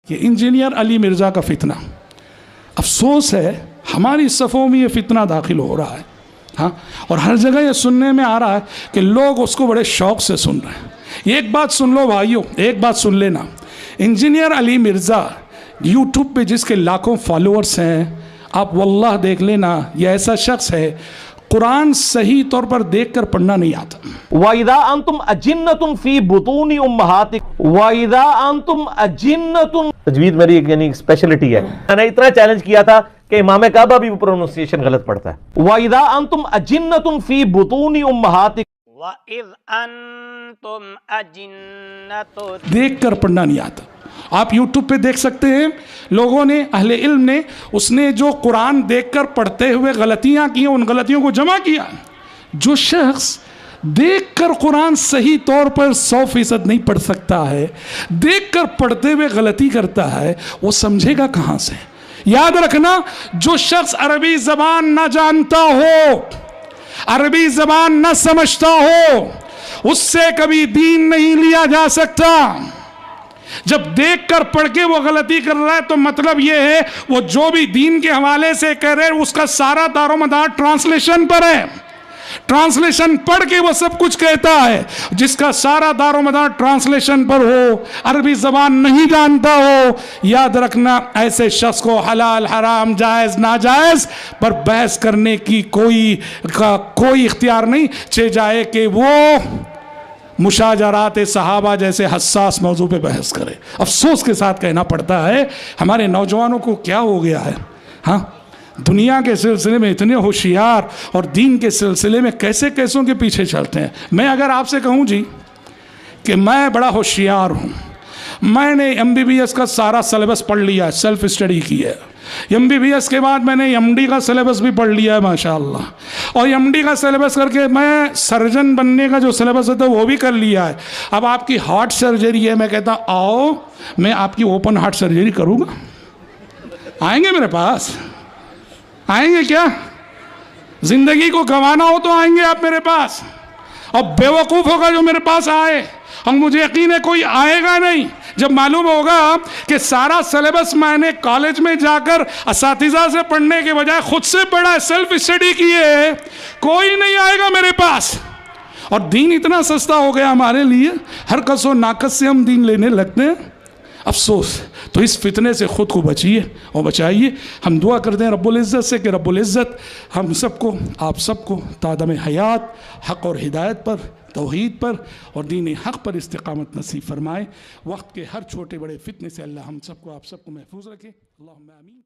कि इंजीनियर अली मिर्ज़ा का फितना, अफसोस है हमारी सफ़ों में ये फितना दाखिल हो रहा है। हाँ, और हर जगह ये सुनने में आ रहा है कि लोग उसको बड़े शौक़ से सुन रहे हैं। एक बात सुन लो भाइयों, एक बात सुन लेना, इंजीनियर अली मिर्ज़ा यूट्यूब पे जिसके लाखों फॉलोअर्स हैं, आप वल्लाह देख लेना, ये ऐसा शख्स है कुरान सही तौर पर देखकर पढ़ना नहीं आता। वाइदा अंतुम अजिन्नतुम फी बुतूनी उम्महातिकुम वाइदा अंतुम अजिन्नतुम, तजवीद मेरी यानी स्पेशलिटी है। मैंने इतना चैलेंज किया था कि इमाम काबा भी प्रोनाउंसिएशन गलत पड़ता है। वाइदा अंतुम अजिन्नतुम फी बुतूनी उम्महातिकुम व इज़ अंतुम अजिन्नतुन, देखकर पढ़ना नहीं आता। आप YouTube पे देख सकते हैं, लोगों ने, अहले इल्म ने, उसने जो कुरान देखकर पढ़ते हुए गलतियां की, उन गलतियों को जमा किया। जो शख्स देखकर कुरान सही तौर पर 100% नहीं पढ़ सकता है, देखकर पढ़ते हुए गलती करता है, वो समझेगा कहाँ से? याद रखना, जो शख्स अरबी ज़बान ना जानता हो, अरबी ज़बान ना समझता हो, उससे कभी दीन नहीं लिया जा सकता। जब देखकर पढ़ के वो गलती कर रहा है तो मतलब ये है वो जो भी दीन के हवाले से कह रहे हैं उसका सारा दारोमदार ट्रांसलेशन पर है। ट्रांसलेशन पढ़ के वो सब कुछ कहता है। जिसका सारा दारोमदार ट्रांसलेशन पर हो, अरबी ज़बान नहीं जानता हो, याद रखना ऐसे शख्स को हलाल हराम जायज़ नाजायज़ पर बहस करने की कोई इख्तियार नहीं, चे जाए कि वो मुशाजरात सहाबा जैसे हसास मौजू पे बहस करे। अफसोस के साथ कहना पड़ता है, हमारे नौजवानों को क्या हो गया है। हाँ, दुनिया के सिलसिले में इतने होशियार और दीन के सिलसिले में कैसे कैसों के पीछे चलते हैं। मैं अगर आपसे कहूँ जी कि मैं बड़ा होशियार हूँ, मैंने MBBS का सारा सिलेबस पढ़ लिया है, सेल्फ स्टडी की है। MBBS के बाद मैंने MD का सिलेबस भी पढ़ लिया है माशाअल्लाह, और MD का सिलेबस करके मैं सर्जन बनने का जो सिलेबस है तो वो भी कर लिया है। अब आपकी हार्ट सर्जरी है, मैं कहता आओ मैं आपकी ओपन हार्ट सर्जरी करूँगा। आएंगे मेरे पास? आएंगे क्या? ज़िंदगी को गंवाना हो तो आएंगे आप मेरे पास, और बेवकूफ़ होगा जो मेरे पास आए, और मुझे यकीन है कोई आएगा नहीं। जब मालूम होगा कि सारा सिलेबस मैंने कॉलेज में जाकर असातिज़ा से पढ़ने के बजाय खुद से पढ़ा है, सेल्फ स्टडी किए है, कोई नहीं आएगा मेरे पास। और दीन इतना सस्ता हो गया हमारे लिए, हर कसो नाकस से हम दीन लेने लगते हैं। अफसोस। तो इस फितने से ख़ुद को बचिए और बचाइए। हम दुआ करते हैं रब्बुल इज़्ज़त से कि रब्बुल इज़्ज़त हम सबको, आप सबको तादम हयात हक़ और हिदायत पर, तौहीद पर और दीन हक़ पर इस्तिक़ामत नसीब फरमाए। वक्त के हर छोटे बड़े फितने से अल्लाह हम सबको, आप सबको महफूज रखे। अल्लाहुम्मा आमीन।